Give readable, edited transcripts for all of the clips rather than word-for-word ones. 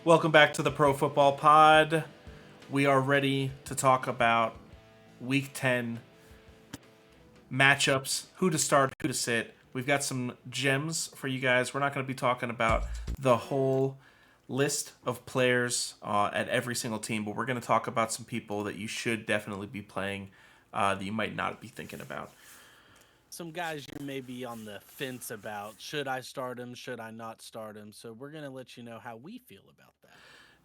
Welcome back to the Pro Football Pod. We are ready to talk about Week 10 matchups, who to start, who to sit. We've got some gems for you guys. We're not going to be talking about the whole list of players at every single team, but we're going to talk about some people that you should definitely be playing that you might not be thinking about. Some guys you may be on the fence about. Should I start him? Should I not start him? So we're going to let you know how we feel about that,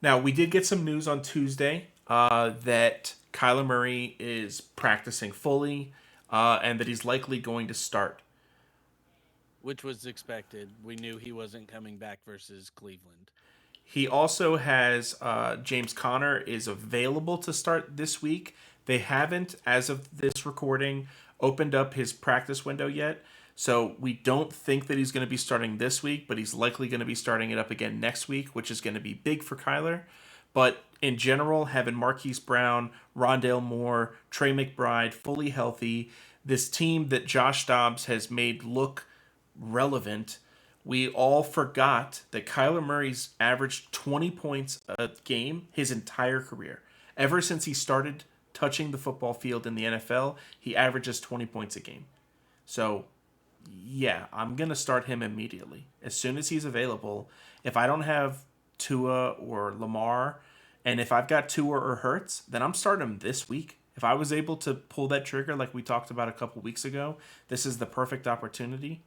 Now, we did get some news on Tuesday that Kyler Murray is practicing fully and that he's likely going to start. which was expected. We knew he wasn't coming back versus Cleveland. He also has James Conner is available to start this week. They haven't, as of this recording, opened up his practice window yet. So we don't think that he's going to be starting this week, but he's likely going to be starting it up again next week, which is going to be big for Kyler. But in general, having Marquise Brown, Rondale Moore, Trey McBride fully healthy, this team that Josh Dobbs has made look relevant, we all forgot that Kyler Murray's averaged 20 points a game his entire career. Ever since he started touching the football field in the NFL, he averages 20 points a game. So, yeah, I'm going to start him immediately. As soon as he's available, if I don't have Tua or Lamar, and if I've got Tua or Hurts, then I'm starting him this week. If I was able to pull that trigger like we talked about a couple weeks ago, this is the perfect opportunity.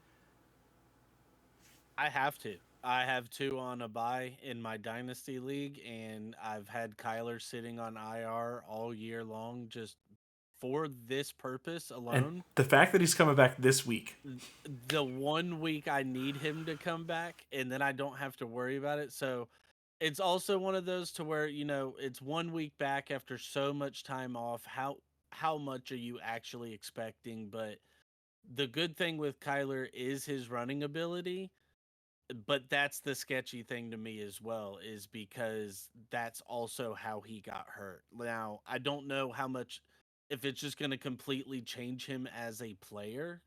I have to. I have two on a bye in my dynasty league, and I've had Kyler sitting on IR all year long just for this purpose And alone. the fact that he's coming back this week, The 1 week I need him to come back, and then I don't have to worry about it. So it's also one of those to where it's 1 week back after so much time off. How much are you actually expecting? But the good thing with Kyler is his running ability, but that's the sketchy thing to me as well, is because that's also how he got hurt. Now, I don't know how much, if it's just going to completely change him as a player,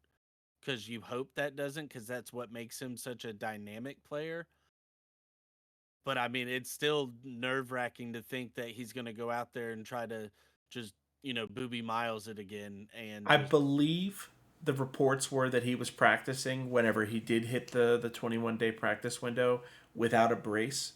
because you hope that doesn't, because that's what makes him such a dynamic player. But I mean, it's still nerve wracking to think that he's going to go out there and try to just, booby miles it again and I just, believe the reports were that he was practicing whenever he did hit the 21-day practice window without a brace,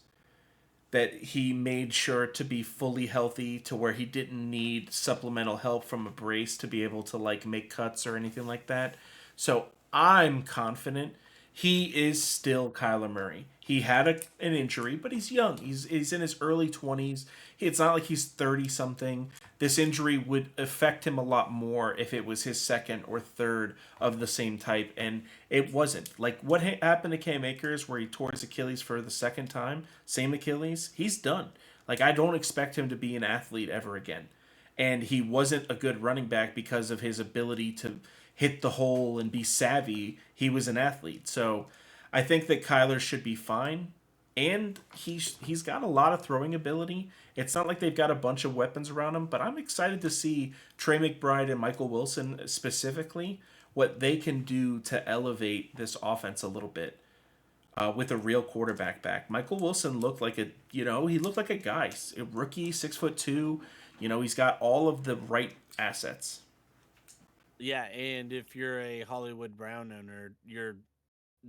that he made sure to be fully healthy to where he didn't need supplemental help from a brace to be able to like make cuts or anything like that. So I'm confident he is still Kyler Murray. He had an injury, but he's young. He's in his early 20s. It's not like he's 30 something. This injury would affect him a lot more if it was his second or third of the same type, and it wasn't. Like what happened to Cam Akers, where he tore his Achilles for the second time, same Achilles, he's done. Like I don't expect him to be an athlete ever again. And he wasn't a good running back because of his ability to hit the hole and be savvy. He was an athlete. So I think that Kyler should be fine. And he's got a lot of throwing ability. It's not like they've got a bunch of weapons around him, but I'm excited to see Trey McBride and Michael Wilson specifically what they can do to elevate this offense a little bit with a real quarterback back. Michael Wilson looked like he looked like a guy, a rookie, 6'2". He's got all of the right assets. yeah. And if you're a Hollywood Brown owner, you're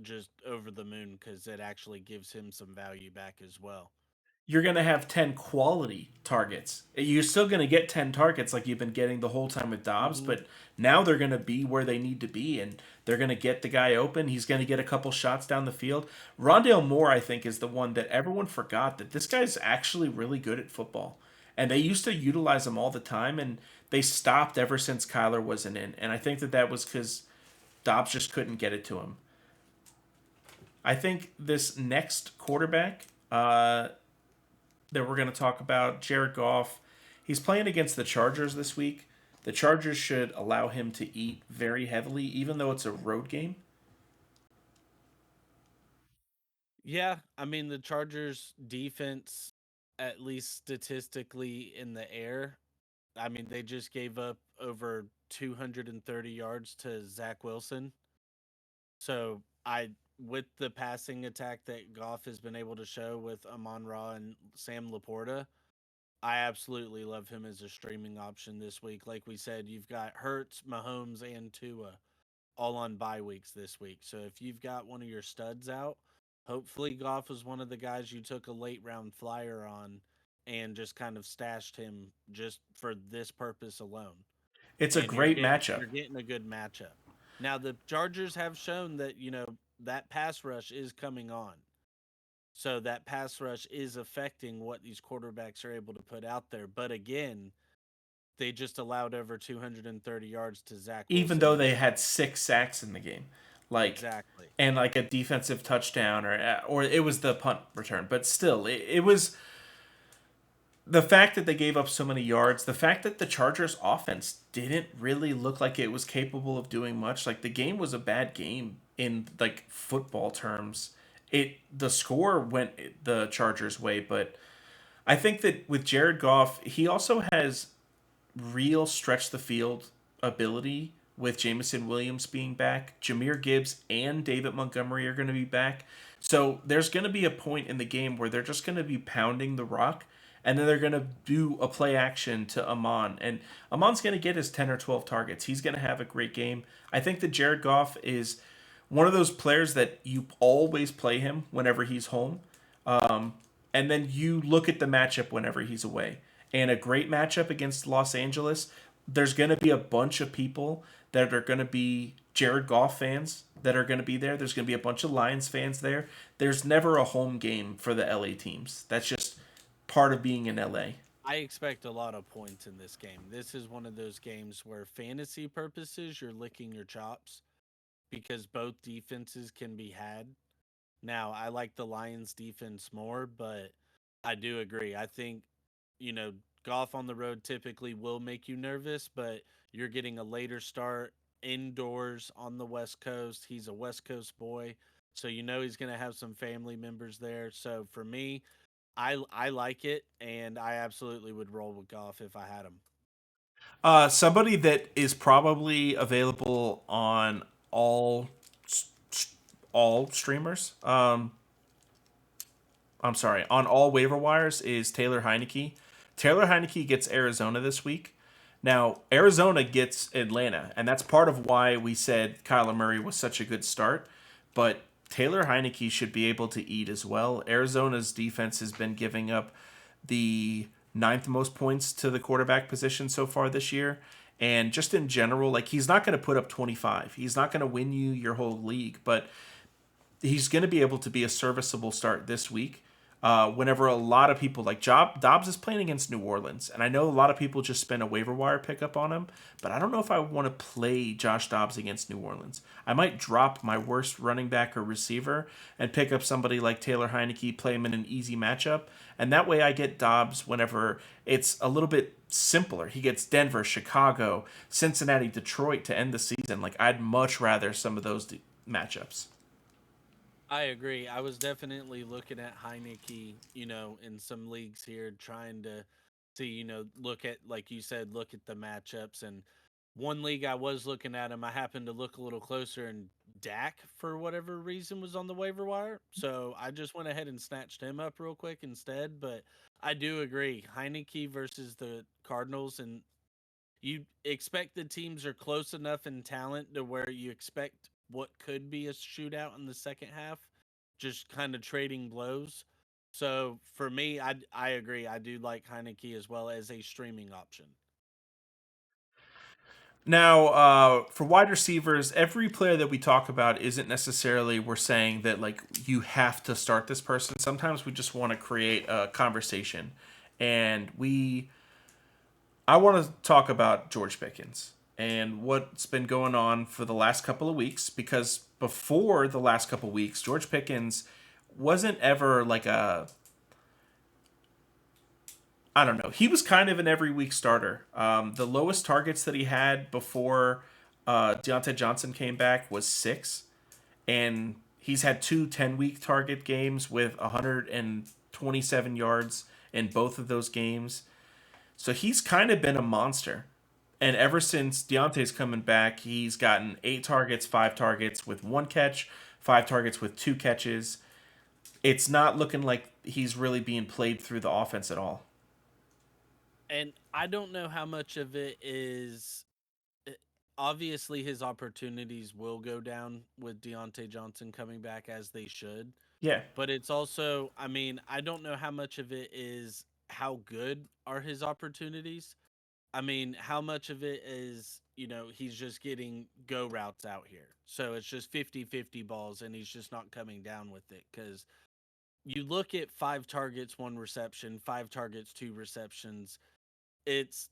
just over the moon because it actually gives him some value back as well. You're going to have 10 quality targets. You're still going to get 10 targets like you've been getting the whole time with Dobbs, Hmm. but now they're going to be where they need to be, and they're going to get the guy open. He's going to get a couple shots down the field. Rondale Moore, I think, is the one that everyone forgot that this guy's actually really good at football. And they used to utilize him all the time, and they stopped ever since Kyler wasn't in. And I think that was because Dobbs just couldn't get it to him. I think this next quarterback, that we're going to talk about, Jared Goff. He's playing against the Chargers this week. The Chargers should allow him to eat very heavily, even though it's a road game. Yeah, I mean the Chargers defense, at least statistically in the air, I mean they just gave up over 230 yards to Zach Wilson. So I with the passing attack that Goff has been able to show with Amon Ra and Sam Laporta, I absolutely love him as a streaming option this week. Like we said, you've got Hurts, Mahomes, and Tua all on bye weeks this week. So if you've got one of your studs out, hopefully Goff was one of the guys you took a late round flyer on and just kind of stashed him just for this purpose alone. It's a And great matchup. you're getting a good matchup. Now the Chargers have shown that, that pass rush is coming on. So that pass rush is affecting what these quarterbacks are able to put out there. But again, they just allowed over 230 yards to Zach Even Wilson though in they this had game. 6 sacks in the game, like, Exactly. and like a defensive touchdown, or it was the punt return, but still, it was the fact that they gave up so many yards, the fact that the Chargers offense didn't really look like it was capable of doing much. Like, the game was a bad game in like football terms. The score went the Chargers way, but I think that with Jared Goff, he also has real stretch the field ability with Jamison Williams being back. Jameer Gibbs and David Montgomery are going to be back. So there's going to be a point in the game where they're just going to be pounding the rock, and then they're going to do a play action to Amon. And Amon's going to get his 10 or 12 targets. He's going to have a great game. I think that Jared Goff is one of those players that you always play him whenever he's home. And then you look at the matchup whenever he's away. And a great matchup against Los Angeles, there's going to be a bunch of people that are going to be Jared Goff fans that are going to be there. There's going to be a bunch of Lions fans there. There's never a home game for the LA teams. That's just part of being in LA. I expect a lot of points in this game. This is one of those games where fantasy purposes you're licking your chops because both defenses can be had. Now, I like the Lions defense more, but I do agree. I think, you know, golf on the road typically will make you nervous, but you're getting a later start indoors on the West Coast. He's a West Coast boy, so you know he's going to have some family members there. So for me, I like it, and I absolutely would roll with golf if I had him. Somebody that is probably available on all all streamers. I'm sorry, on all waiver wires is Taylor Heineke. Taylor Heineke gets Arizona this week. Now, Arizona gets Atlanta, and that's part of why we said Kyler Murray was such a good start. But Taylor Heineke should be able to eat as well. Arizona's defense has been giving up the ninth most points to the quarterback position so far this year. And just in general, like, he's not going to put up 25. He's not going to win you your whole league, but he's going to be able to be a serviceable start this week. Whenever a lot of people like Dobbs is playing against New Orleans, and I know a lot of people just spend a waiver wire pickup on him, but I don't know if I want to play Josh Dobbs against New Orleans. I might drop my worst running back or receiver and pick up somebody like Taylor Heineke, play him in an easy matchup, and that way I get Dobbs whenever it's a little bit simpler. He gets Denver, Chicago, Cincinnati, Detroit to end the season. Like, I'd much rather some of those matchups. I agree. I was definitely looking at Heineke, in some leagues here, trying to see, look at, like you said, look at the matchups. And one league I was looking at him, I happened to look a little closer, and Dak, for whatever reason, was on the waiver wire. So I just went ahead and snatched him up real quick instead. But I do agree. Heineke versus the Cardinals, and you expect the teams are close enough in talent to where you expect what could be a shootout in the second half, just kind of trading blows. So for me, I agree. I do like Heineke as well as a streaming option. Now, for wide receivers, every player that we talk about isn't necessarily we're saying that like you have to start this person. Sometimes we just want to create a conversation, and I want to talk about George Pickens and what's been going on for the last couple of weeks. Because before the last couple of weeks, George Pickens wasn't ever like a I don't know. He was kind of an every week starter. The lowest targets that he had before Deontay Johnson came back was 6. And he's had 2 10-week target games with 127 yards in both of those games. So he's kind of been a monster. And ever since Deontay's coming back, he's gotten 8 targets, 5 targets with 1 catch, 5 targets with 2 catches. It's not looking like he's really being played through the offense at all. And I don't know how much of it is obviously his opportunities will go down with Deontay Johnson coming back as they should. Yeah. But it's also, I mean, I don't know how much of it is how good are his opportunities. I mean, how much of it is, he's just getting go routes out here. So it's just 50-50 balls and he's just not coming down with it. Because you look at 5 targets, 1 reception, 5 targets, 2 receptions. It's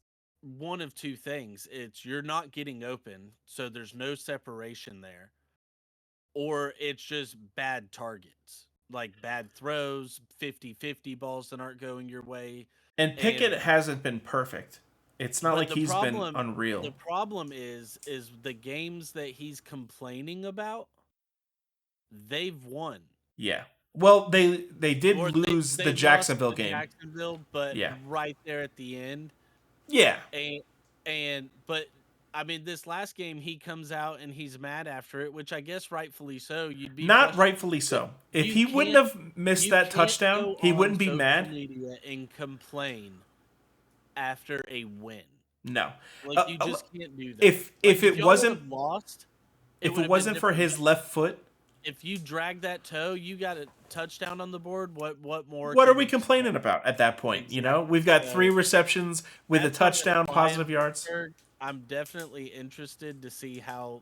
one of two things. It's you're not getting open, so there's no separation there, or it's just bad targets, like bad throws, 50-50 balls that aren't going your way. And And Pickett hasn't been perfect. It's not but like he's been unreal. the problem is the games that he's complaining about, they've won. Yeah. Well, they did Or lose they the lost Jacksonville to game. Jacksonville, but Yeah. right there at the end. Yeah. But I mean, this last game he comes out and he's mad after it, which I guess rightfully so. You'd be Not frustrated, rightfully but so. If you he wouldn't can't have missed you that can't touchdown, go he on wouldn't be social mad. media and complain after a win. No. Like you just can't do that. If Like if it y'all would wasn't have lost, if would it have been wasn't for different. his left foot, If you drag that toe, you got a touchdown on the board. What more? what are can we you complaining expect? about at that point? Exactly. We've got 3 So receptions with a that's why touchdown, positive yards. Pittsburgh, I'm definitely interested to see how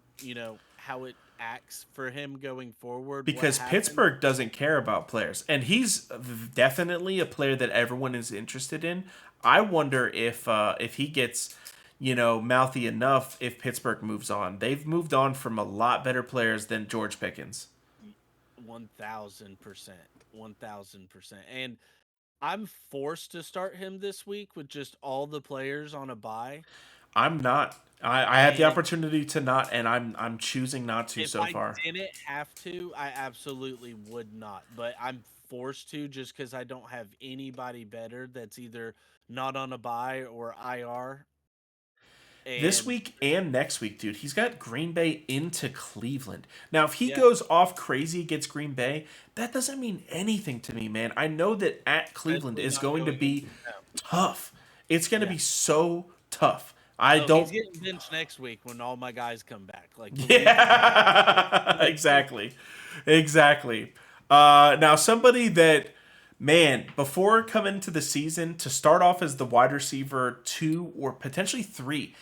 how it acts for him going forward. What Because happens? Pittsburgh doesn't care about players, and he's definitely a player that everyone is interested in. I wonder if he gets mouthy enough if Pittsburgh moves on. They've moved on from a lot better players than George Pickens. 1,000%, 1,000%. And I'm forced to start him this week with just all the players on a bye. I'm not. I have the And opportunity to not, and I'm choosing not to if so I far. didn't have to, I absolutely would not. But I'm forced to just because I don't have anybody better that's either not on a bye or IR. This And week and next week, dude, he's got Green Bay into Cleveland. Now, if he yeah, goes off crazy against Green Bay, that doesn't mean anything to me, man. I know that at Cleveland especially is not going to going into be town. tough. It's going to Yeah. be so tough. I Oh, he's don't. getting benched next week when all my guys come back. Like, believe me. Yeah, exactly. Exactly. Now, somebody that, man, before coming to the season, to start off as the wide receiver 2 or potentially 3,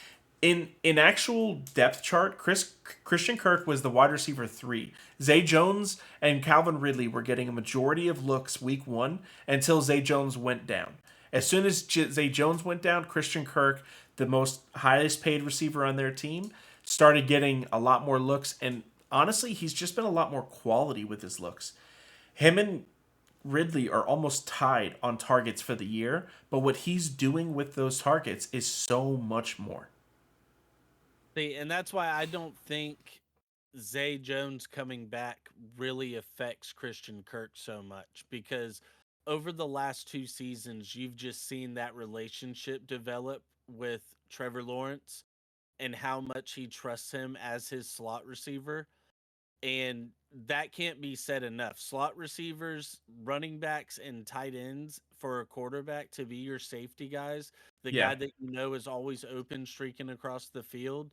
in actual depth chart, Christian Kirk was the wide receiver 3. Zay Jones and Calvin Ridley were getting a majority of looks week 1 until Zay Jones went down. As soon as Zay Jones went down, Christian Kirk, the most highest paid receiver on their team, started getting a lot more looks. And honestly, he's just been a lot more quality with his looks. Him and Ridley are almost tied on targets for the year, but what he's doing with those targets is so much more. See, and that's why I don't think Zay Jones coming back really affects Christian Kirk so much because over the last 2 seasons, you've just seen that relationship develop with Trevor Lawrence and how much he trusts him as his slot receiver. And that can't be said enough. Slot receivers, running backs, and tight ends for a quarterback to be your safety guys, the Yeah. guy that you know is always open, streaking across the field.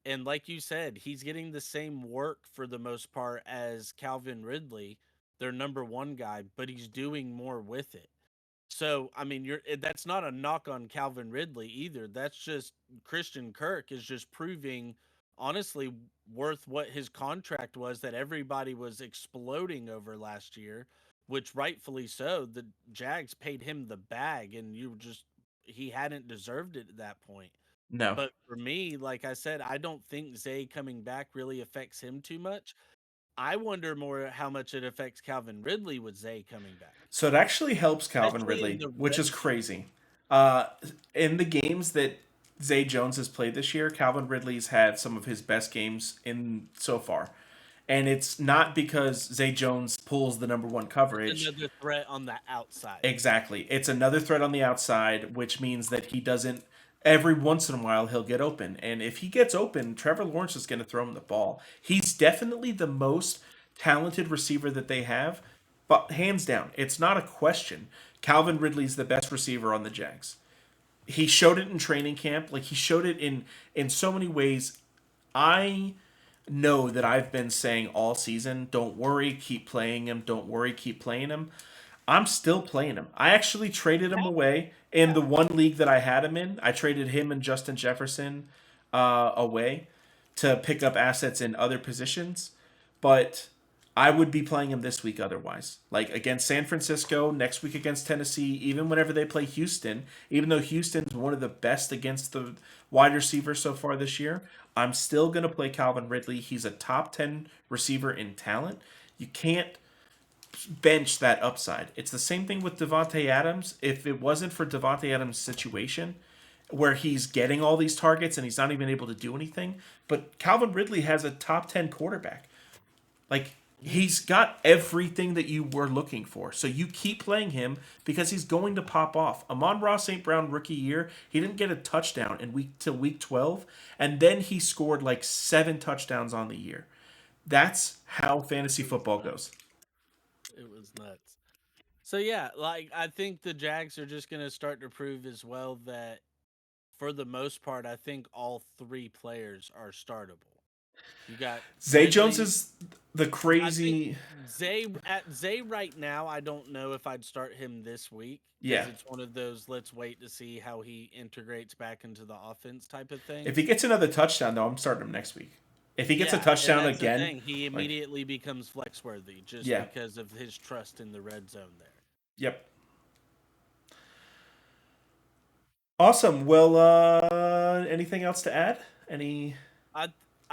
And like you said, he's getting the same work for the most part as Calvin Ridley, their number one guy, but he's doing more with it. So, I mean, that's not a knock on Calvin Ridley either. That's just Christian Kirk is just proving honestly worth what his contract was that everybody was exploding over last year, which rightfully so. The Jags paid him the bag and he hadn't deserved it at that point. No. But for me, like I said, I don't think Zay coming back really affects him too much. I wonder more how much it affects Calvin Ridley with Zay coming back, So it actually helps Calvin especially in Ridley, the which red is zone. crazy. Uh, in the games that Zay Jones has played this year, Calvin Ridley's had some of his best games in so far. And it's not because Zay Jones pulls the number 1 It's coverage. another threat on the outside. Exactly. It's another threat on the outside, which means that he doesn't. Every once in a while, he'll get open. And if he gets open, Trevor Lawrence is going to throw him the ball. He's definitely the most talented receiver that they have, but hands down, it's not a question. Calvin Ridley's the best receiver on the Jags. He showed it in training camp. Like he showed it in so many ways. I know that I've been saying all season, don't worry, keep playing him. Don't worry, keep playing him. I'm still playing him. I actually traded him away in the one league that I had him in. I traded him and Justin Jefferson away to pick up assets in other positions, but I would be playing him this week otherwise. Like against San Francisco, next week against Tennessee, even whenever they play Houston, even though Houston's one of the best against the wide receivers so far this year, I'm still going to play Calvin Ridley. He's a top 10 receiver in talent. You can't bench that upside. It's the same thing with Devontae Adams. If it wasn't for Devontae Adams' situation, where he's getting all these targets and he's not even able to do anything, but Calvin Ridley has a top 10 quarterback. Like, he's got everything that you were looking for. So you keep playing him because he's going to pop off. Amon-Ra St. Brown rookie year, he didn't get a touchdown in week 12, and then he scored like 7 touchdowns on the year. That's how fantasy football goes. It was nuts. So yeah, like I think the Jags are just going to start to prove as well that for the most part, I think all 3 players are startable. You got Zay Ridley. Jones is the crazy. Zay right now. I don't know if I'd start him this week. Yeah, it's one of those let's wait to see how he integrates back into the offense type of thing. if he gets another touchdown, though, I'm starting him next week. If he gets a touchdown again, he immediately becomes flex worthy just because of his trust in the red zone there. Yep. Awesome. Well, anything else to add?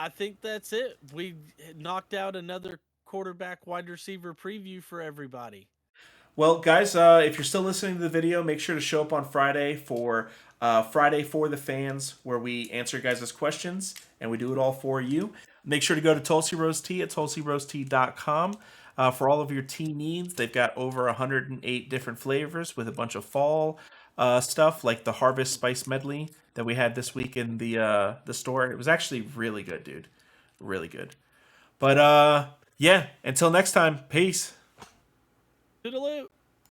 I think that's it. We knocked out another quarterback wide receiver preview for everybody. Well, guys, if you're still listening to the video, make sure to show up on Friday for the Fans, where we answer guys' questions and we do it all for you. Make sure to go to Tulsi Rose Tea at tulsirosetea.com for all of your tea needs. They've got over 108 different flavors with a bunch of fall stuff like the Harvest Spice Medley that we had this week in the store. It was actually really good, dude. Really good. But yeah, until next time, peace. Toodaloo.